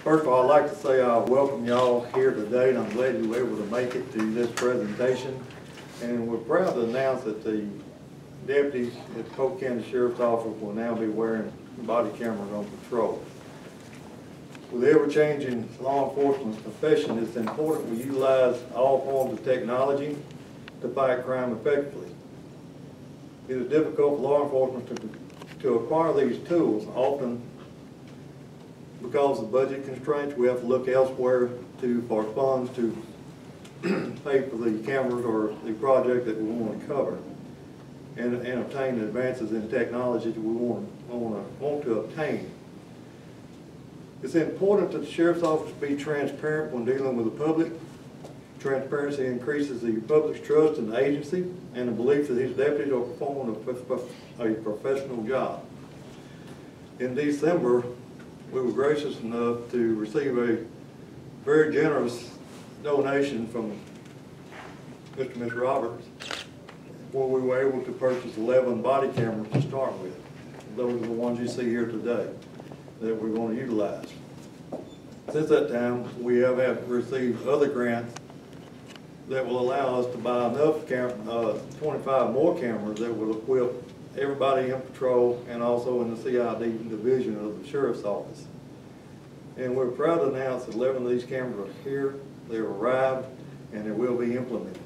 First of all, I'd like to say I welcome y'all here today, and I'm glad you were able to make it to this presentation. And we're proud to announce that the deputies at the Polk County Sheriff's Office will now be wearing body cameras on patrol. With the ever-changing law enforcement profession, it's important we utilize all forms of technology to fight crime effectively. It is difficult for law enforcement to acquire these tools, often because of budget constraints. We have to look elsewhere for funds to pay for the cameras or the project that we want to cover, and obtain the advances in technology that we want to obtain. It's important that the Sheriff's Office be transparent when dealing with the public. Transparency increases the public's trust in the agency and the belief that these deputies are performing a professional job. In December, we were gracious enough to receive a very generous donation from Mr. and Ms. Roberts, where we were able to purchase 11 body cameras to start with. Those are the ones you see here today that we're going to utilize. Since that time, we have received other grants that will allow us to buy enough 25 more cameras that will equip everybody in patrol and also in the CID division of the Sheriff's Office. And we're proud to announce that 11 of these cameras are here, they've arrived, and they will be implemented.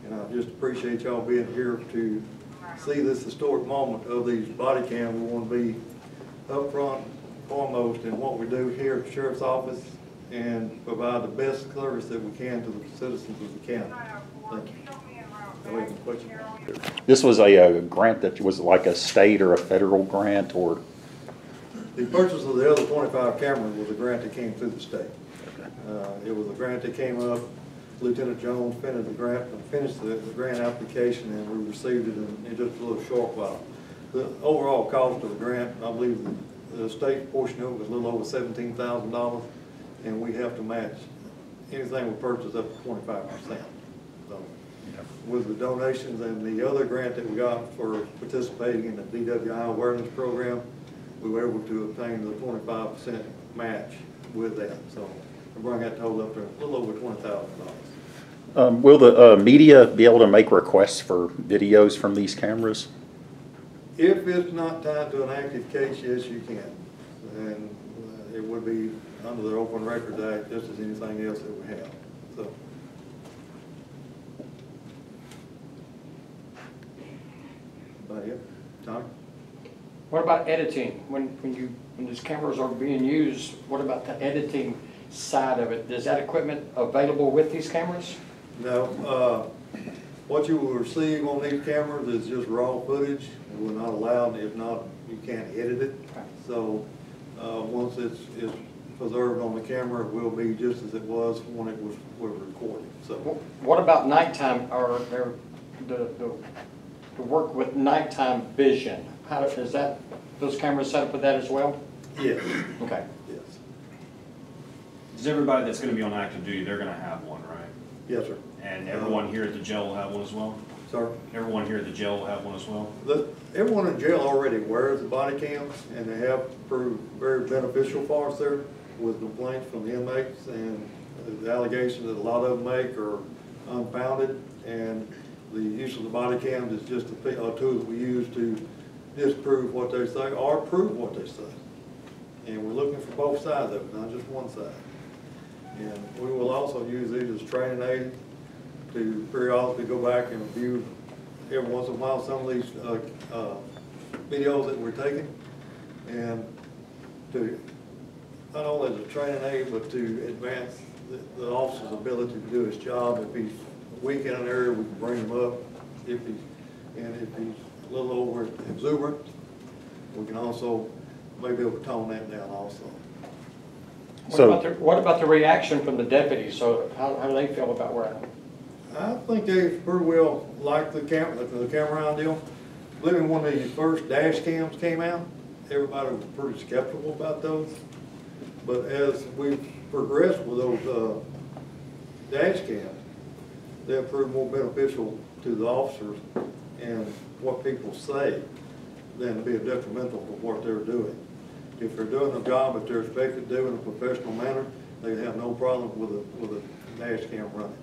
And I just appreciate y'all being here to see this historic moment of these body cams. We want to be up front, foremost in what we do here at the Sheriff's Office and provide the best service that we can to the citizens of the county. Thank you. This was a grant that was like a state or a federal grant, or? The purchase of the other 25 cameras was a grant that came through the state. It was a grant that came up. Lieutenant Jones finished the grant application, and we received it in just a little short while. The overall cost of the grant, I believe the state portion of it was a little over $17,000, and we have to match anything we purchase up to 25%. So, with the donations and the other grant that we got for participating in the DWI awareness program, we were able to obtain the 25% match with that. So we bring that total up to a little over $20,000. Will the media be able to make requests for videos from these cameras? If it's not tied to an active case, yes, you can. And it would be under the Open Records Act just as anything else that we have. So. Tom? What about editing? When these cameras are being used, what about the editing side of it? Is that equipment available with these cameras? No. What you will receive on these cameras is just raw footage. We're not allowed, if not, you can't edit it. Okay. So once it's preserved on the camera, it will be just as it was when it was recorded. So. What about nighttime, or the work with nighttime vision? How is that? Those cameras set up with that as well? Yes. Okay. Yes. Does everybody that's going to be on active duty, they're going to have one, right? Yes, sir. And everyone here at the jail will have one as well? Sir? Everyone here at the jail will have one as well? Everyone in jail already wears the body cams, and they have proved very beneficial for us there with complaints from the inmates, and the allegations that a lot of them make are unfounded, and the use of the body cams is just a tool that we use to disprove what they say or prove what they say. And we're looking for both sides of it, not just one side. And we will also use these as training aid to periodically go back and review every once in a while some of these videos that we're taking, and to not only as a training aid, but to advance the officer's ability to do his job. If he's weak in an area, we can bring him up. If he's a little over exuberant, we can also maybe able to tone that down also. What about the reaction from the deputies? So how do they feel about wearing them? I think they pretty well like the camera idea. I believe when the first dash cams came out, everybody was pretty skeptical about those. But as we've progressed with those dash cams, they've proved more beneficial to the officers and what people say than to be detrimental to what they're doing. if they're doing the job that they're expected to do in a professional manner, they have no problem with a dash cam running.